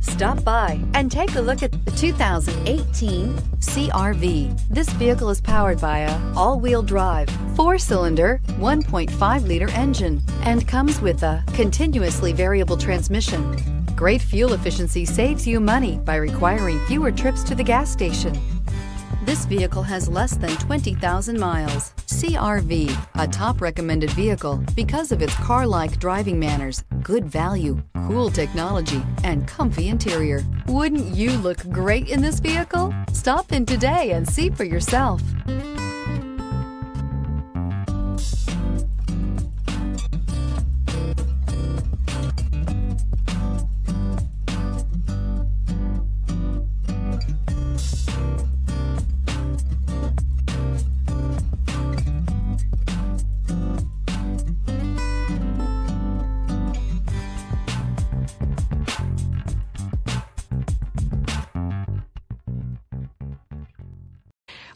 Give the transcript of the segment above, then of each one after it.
Stop by and take a look at the 2018 CR-V. This vehicle is powered by a all-wheel drive, 4-cylinder, 1.5-liter engine and comes with a continuously variable transmission. Great fuel efficiency saves you money by requiring fewer trips to the gas station. This vehicle has less than 20,000 miles. CR-V, a top recommended vehicle because of its car-like driving manners, good value, cool technology, and comfy interior. Wouldn't you look great in this vehicle? Stop in today and see for yourself.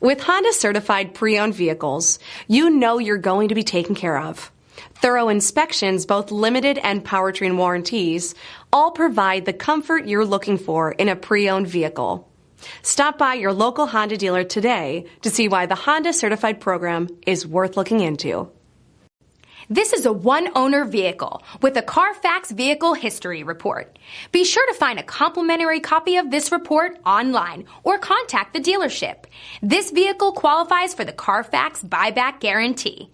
With Honda certified pre-owned vehicles, you know you're going to be taken care of. Thorough inspections, both limited and powertrain warranties, all provide the comfort you're looking for in a pre-owned vehicle. Stop by your local Honda dealer today to see why the Honda certified program is worth looking into. This is a one-owner vehicle with a Carfax Vehicle History Report. Be sure to find a complimentary copy of this report online or contact the dealership. This vehicle qualifies for the Carfax Buyback Guarantee.